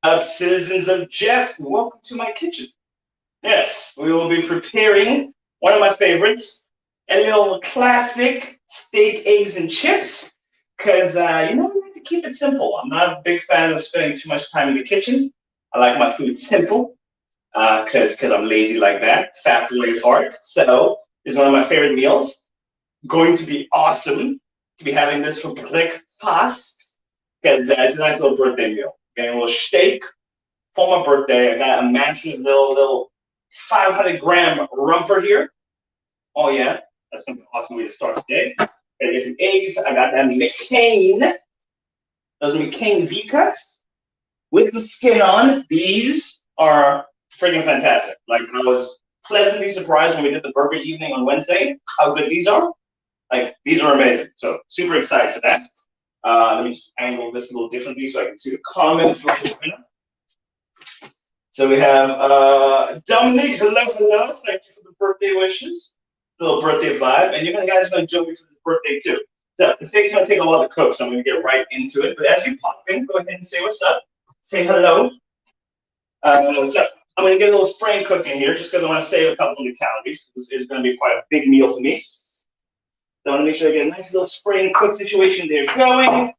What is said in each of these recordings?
Up, citizens of Jeff, welcome to my kitchen. Yes, we will be preparing one of my favorites, a little classic steak, eggs, and chips. Because, I like to keep it simple. I'm not a big fan of spending too much time in the kitchen. I like my food simple because I'm lazy like that, fat boy at heart. So, this is one of my favorite meals. Going to be awesome to be having this for breakfast because it's a nice little birthday meal. Getting a little steak for my birthday. I got a massive little 500-gram rumper here. Oh yeah, that's gonna be an awesome way to start the day. Gotta get some eggs. I got that McCain. Those McCain V cuts with the skin on. These are freaking fantastic. Like I was pleasantly surprised when we did the burger evening on Wednesday. How good these are. Like these are amazing. So super excited for that. Let me just angle this a little differently so I can see the comments. So we have Dominic, hello. Thank you for the birthday wishes. The little birthday vibe. And you guys are going to join me for the birthday too. So the steak's going to take a lot of cook, so I'm going to get right into it. But as you pop in, go ahead and say what's up. Say hello. So I'm going to get a little spring cook in here just because I want to save a couple of calories. This is going to be quite a big meal for me. So I want to make sure I get a nice little spring cook situation there going.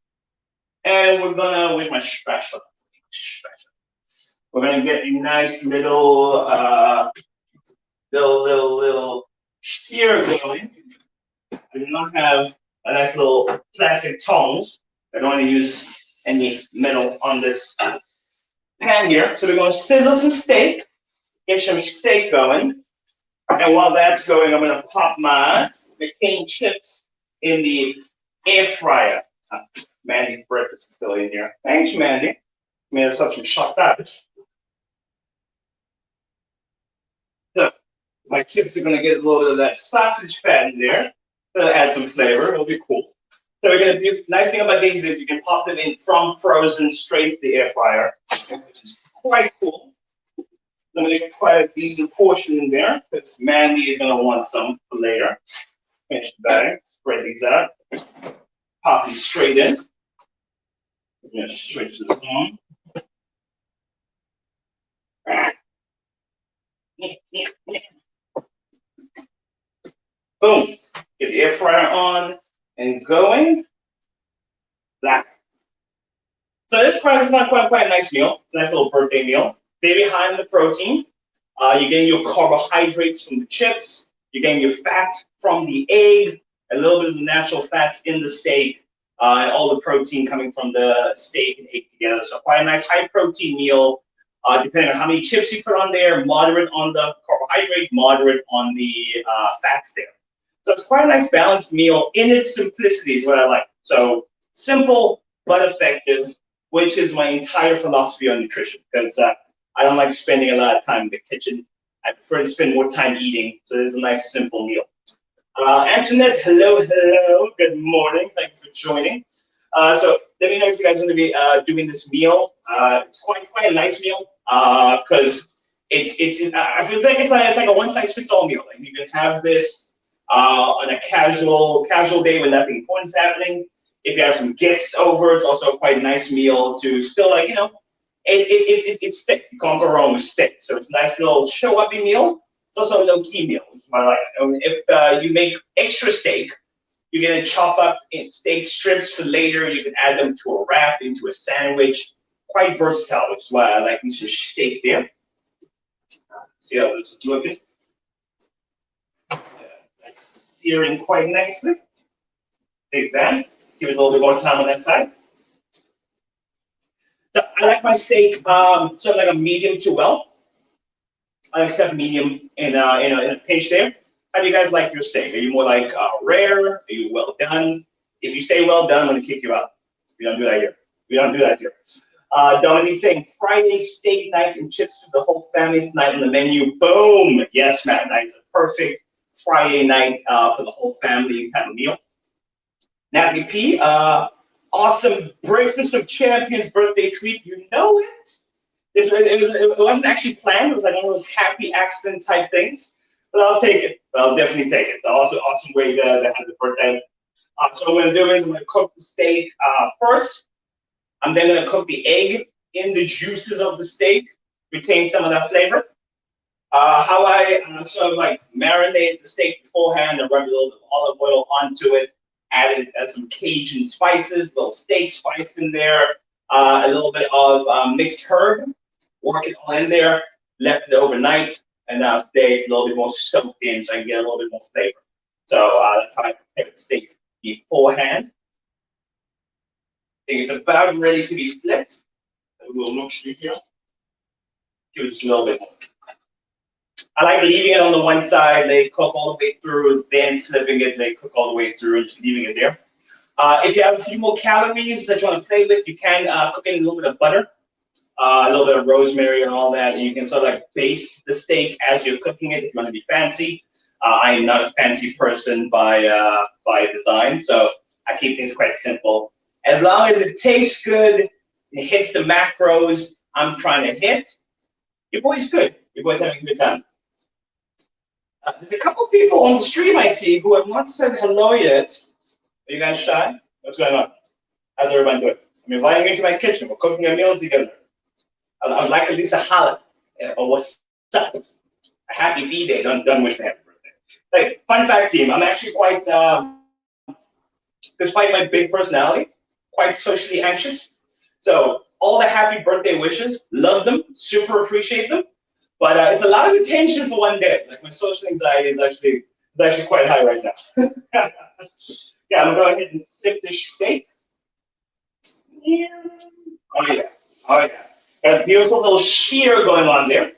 And we're going to, where's my spatula? We're gonna get a nice little sear going. I do not have a nice little plastic tongs. I don't want to use any metal on this pan here. So we're gonna sizzle some steak, get some steak going. And while that's going, I'm gonna pop my McCain chips in the air fryer. Mandy's breakfast is still in here. Thanks, Mandy. Made us up some sausage. So my chips are going to get a little bit of that sausage fat in there. That'll add some flavor. It'll be cool. So we're going to do. Nice thing about these is you can pop them in from frozen straight to the air fryer, which is quite cool. I'm going to get quite a decent portion in there because Mandy is going to want some for later. Finish the bag. Spread these out. Pop these straight in. I'm going to switch this on. Boom. Get the air fryer on and going. Black. So this fry is quite a nice meal. It's a nice little birthday meal. Very high in the protein. You're getting your carbohydrates from the chips. You're getting your fat from the egg. A little bit of the natural fats in the steak. And all the protein coming from the steak and egg together. So quite a nice high protein meal. Depending on how many chips you put on there, moderate on the carbohydrates, moderate on the fats there. So it's quite a nice balanced meal in its simplicity is what I like. So simple but effective, which is my entire philosophy on nutrition because I don't like spending a lot of time in the kitchen. I prefer to spend more time eating. So this is a nice simple meal. Antoinette, hello. Good morning. Thank you for joining. So let me know if you guys are going to be doing this meal. It's quite a nice meal because I feel like it's like a one-size-fits-all meal. Like you can have this on a casual day when nothing important is happening. If you have some guests over, it's also quite a nice meal to still it's steak. You can't go wrong with steak. So it's a nice little show-uppy meal. It's also a low-key meal, which is what I like. If you make extra steak, you're going to chop up in steak strips for later. You can add them to a wrap, into a sandwich. Quite versatile, which is why I like this steak there. See how this is looking? Searing quite nicely. Take that. Give it a little bit more time on that side. So I like my steak sort of like a medium to well. I accept medium in a pinch there. How do you guys like your steak? Are you more like rare? Are you well done? If you say well done, I'm going to kick you out. We don't do that here. Dominique saying Friday steak night and chips for the whole family tonight on the menu. Boom! Yes, Matt. That's a perfect Friday night for the whole family type of meal. Natalie P. Awesome breakfast of champions birthday treat. You know it. It wasn't actually planned. It was like one of those happy accident type things. But I'll take it. I'll definitely take it. It's also an awesome way to have the birthday. So what I'm going to do is I'm going to cook the steak first. I'm then going to cook the egg in the juices of the steak, retain some of that flavor. How I sort of like marinate the steak beforehand and rub a little bit of olive oil onto it, add some Cajun spices, little steak spice in there, a little bit of mixed herb, work it all in there, left it overnight, and now today it's a little bit more soaked in so I can get a little bit more flavor. So that's how I prepare the steak beforehand. I think it's about ready to be flipped. We'll look here. Give it just a little bit more. I like leaving it on the one side, they cook all the way through, then flipping it, they cook all the way through, and just leaving it there. If you have a few more calories that you want to play with, you can cook in a little bit of butter, a little bit of rosemary and all that, and you can sort of like baste the steak as you're cooking it if you want to be fancy. I am not a fancy person by design, so I keep things quite simple. As long as it tastes good, it hits the macros I'm trying to hit, your boy's good. Your boy's having a good time. There's a couple people on the stream I see who have not said hello yet. Are you guys shy? What's going on? How's everybody doing? I'm inviting you into my kitchen. We're cooking a meal together. I would like at least a holla. Or what's up? A happy B-Day. Don't wish me happy birthday. Hey, fun fact, team. I'm actually quite, despite my big personality, quite socially anxious. So all the happy birthday wishes, love them, super appreciate them. But it's a lot of attention for one day. Like my social anxiety is actually quite high right now. Yeah, I'm gonna go ahead and flip this steak. Yeah. Oh yeah, oh yeah. Got a beautiful little shear going on there.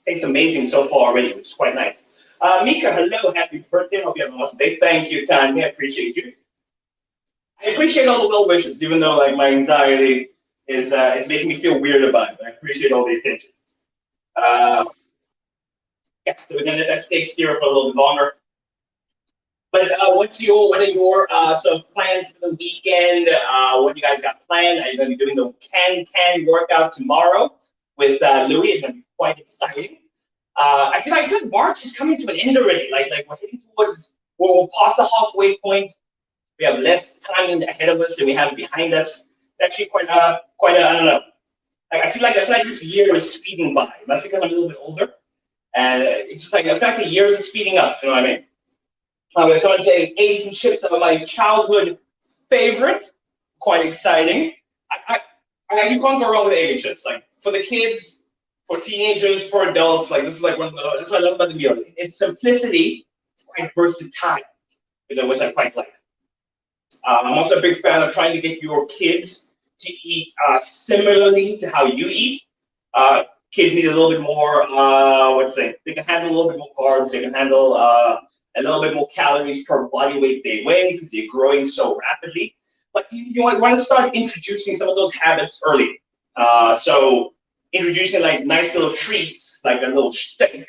Tastes amazing so far already, which is quite nice. Mika, hello, happy birthday. Hope you have an awesome day. Thank you, Tanya. I appreciate you. I appreciate all the well wishes, even though like my anxiety is making me feel weird about it. I appreciate all the attention. Yeah, so we're gonna let that steak steer for a little bit longer. But what are your sort of plans for the weekend? What do you guys got planned? Are you going to be doing the can workout tomorrow with Louis? It's going to be quite exciting. I feel like March is coming to an end already. Like we're heading towards, we're past the halfway point. We have less time ahead of us than we have behind us. It's actually quite a I don't know. Like I feel like this year is speeding by. That's because I'm a little bit older, and it's just like I feel like the years are speeding up. You know what I mean? Someone saying eggs and chips are my childhood favorite. Quite exciting. You can't go wrong with egg and chips. Like for the kids, for teenagers, for adults, like this is like that's what I love about the meal. Its simplicity, it's quite versatile, which I quite like. I'm also a big fan of trying to get your kids to eat similarly to how you eat. Kids need a little bit more. They can handle a little bit more carbs. They can handle a little bit more calories per body weight they weigh because they're growing so rapidly. But you want to start introducing some of those habits early. So introducing like nice little treats, like a little steak,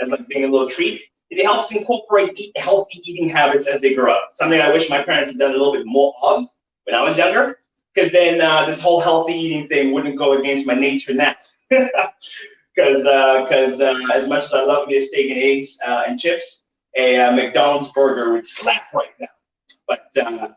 as like being a little treat. It helps incorporate healthy eating habits as they grow up. Something I wish my parents had done a little bit more of when I was younger, because then this whole healthy eating thing wouldn't go against my nature now. Because as much as I love me a steak and eggs and chips, a McDonald's burger would slap right now. But no.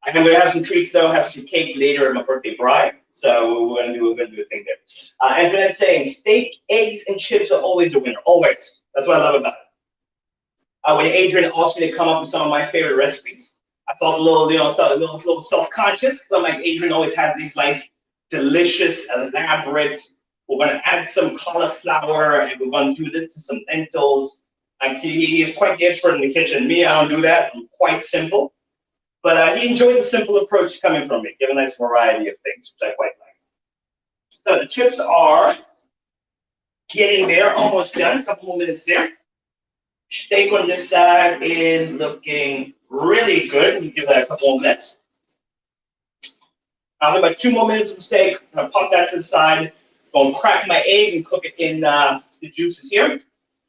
I'm gonna have some treats though. Have some cake later at my birthday bride. So we're gonna do a thing there. And then saying steak, eggs, and chips are always a winner. Always. That's what I love about it. When Adrian asked me to come up with some of my favorite recipes, I felt a little self-conscious because I'm like, Adrian always has these nice, delicious, elaborate. We're gonna add some cauliflower and we're gonna do this to some lentils. Like he is quite the expert in the kitchen. Me, I don't do that. I'm quite simple. But he enjoyed the simple approach coming from me, give a nice variety of things, which I quite like. So the chips are getting there, almost done, a couple more minutes there. Steak on this side is looking really good. We give that a couple more minutes. I'll have about 2 more minutes of the steak. I'm gonna pop that to the side. Gonna crack my egg and cook it in the juices here.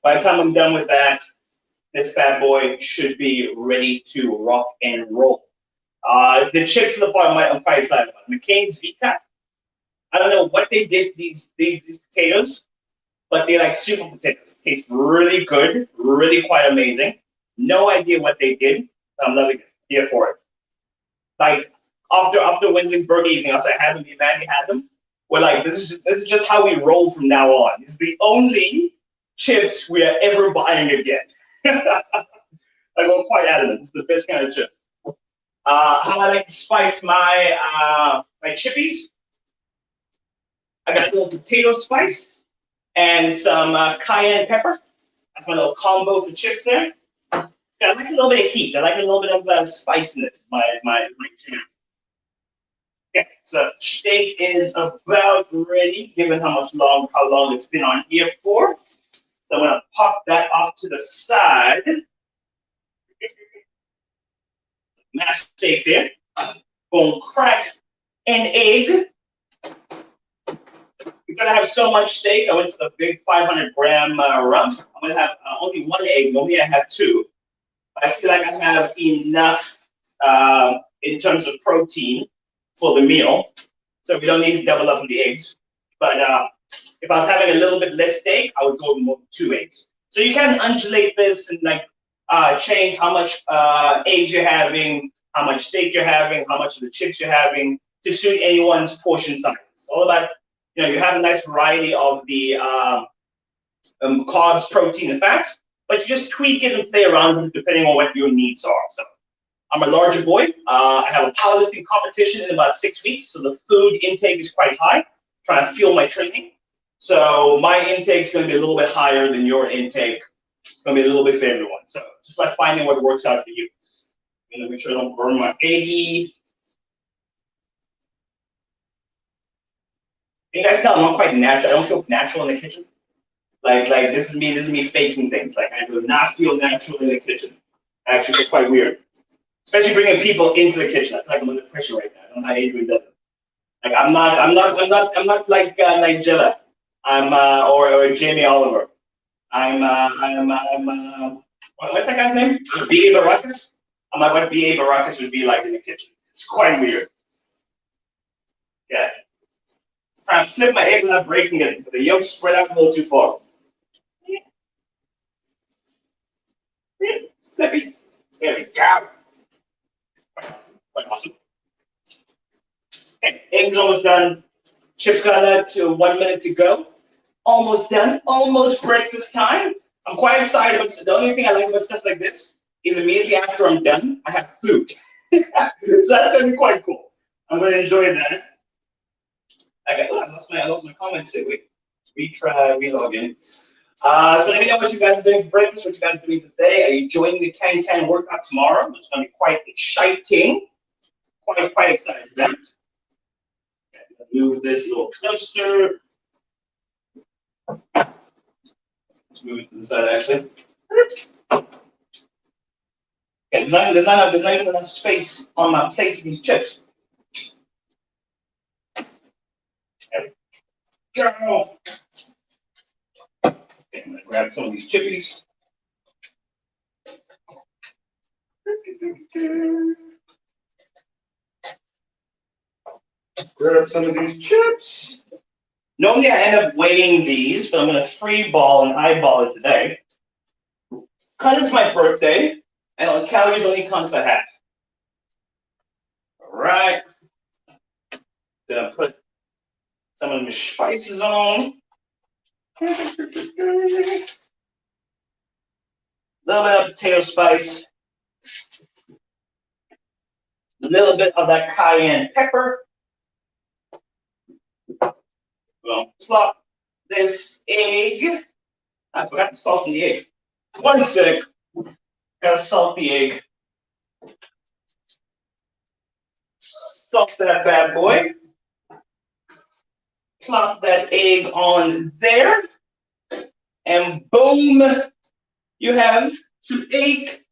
By the time I'm done with that, this bad boy should be ready to rock and roll. The chips are the part I'm quite excited about. McCain's VCAT. I don't know what they did these potatoes, but they're like super potatoes. Taste really good, really quite amazing. No idea what they did. I'm loving it. Here for it. Like after Wednesday's birthday evening, after I had them, Mandy had them. We're like, this is just how we roll from now on. It's the only chips we are ever buying again. Like, I'm quite adamant. It's the best kind of chip. How I like to spice my my chippies. I got a little potato spice and some cayenne pepper. That's my little combo for chips there. I like a little bit of heat. I like a little bit of spiciness. My jam. Okay, so steak is about ready, given how long it's been on here for. So I'm gonna pop that off to the side. Mashed steak there. Gonna crack an egg. Because I have so much steak, I went to the big 500-gram rump. I'm gonna have only one egg. Normally I have two. I feel like I have enough in terms of protein for the meal, so we don't need to double up on the eggs. But if I was having a little bit less steak, I would go with 2 eggs. So you can undulate this and like change how much eggs you're having, how much steak you're having, how much of the chips you're having to suit anyone's portion size. It's all about, you have a nice variety of the carbs, protein, and fats, but you just tweak it and play around with it depending on what your needs are. So I'm a larger boy. I have a powerlifting competition in about 6 weeks, so the food intake is quite high, trying to fuel my training. So my intake is going to be a little bit higher than your intake. It's going to be a little bit for everyone. So just like finding what works out for you. I'm going to make sure I don't burn my eggy. You guys tell I'm not quite natural. I don't feel natural in the kitchen. Like this is me faking things. Like I do not feel natural in the kitchen. I actually feel quite weird. Especially bringing people into the kitchen. I feel like I'm under pressure right now. I don't know how Adrian does it. Like I'm not like Nigella. I'm or Jamie Oliver. I'm what's that guy's name? B.A. Baracus. I'm like what B.A. Baracus would be like in the kitchen. It's quite weird. Yeah. Trying to flip my egg without breaking it. The yolk spread out a little too far. Flippy. There we go. Quite awesome. Okay, egg's almost done. Chips got to 1 minute to go. Almost done. Almost breakfast time. I'm quite excited. But the only thing I like about stuff like this is immediately after I'm done, I have food. So that's going to be quite cool. I'm going to enjoy that. I lost my comments there. Wait, retry, relog in. So let me know what you guys are doing for breakfast, what you guys are doing today. Are you joining the Can workout tomorrow? It's going to be quite exciting. Quite excited for that. Okay, move this a little closer. Let's move it to the side, actually. Okay, there's not even enough space on my plate for these chips. Go. Okay, I'm gonna grab some of these chippies. Grab some of these chips. Normally I end up weighing these, but I'm gonna free ball and eyeball it today. Because it's my birthday, and the calories only comes by half. All right. Gonna put some of the spices on. A little bit of potato spice. A little bit of that cayenne pepper. We'll plop this egg. I forgot to salt the egg. 1 sec. Gotta salt the egg. Salt that bad boy. Plop that egg on there, and boom, you have some egg,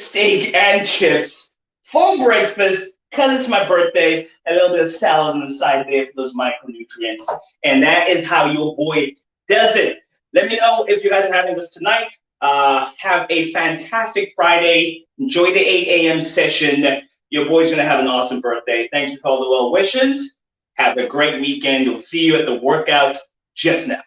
steak, and chips for breakfast, because it's my birthday, a little bit of salad on the side there for those micronutrients, and that is how your boy does it. Let me know if you guys are having this tonight. Have a fantastic Friday. Enjoy the 8 a.m. session. Your boy's going to have an awesome birthday. Thank you for all the well wishes. Have a great weekend. We'll see you at the workout just now.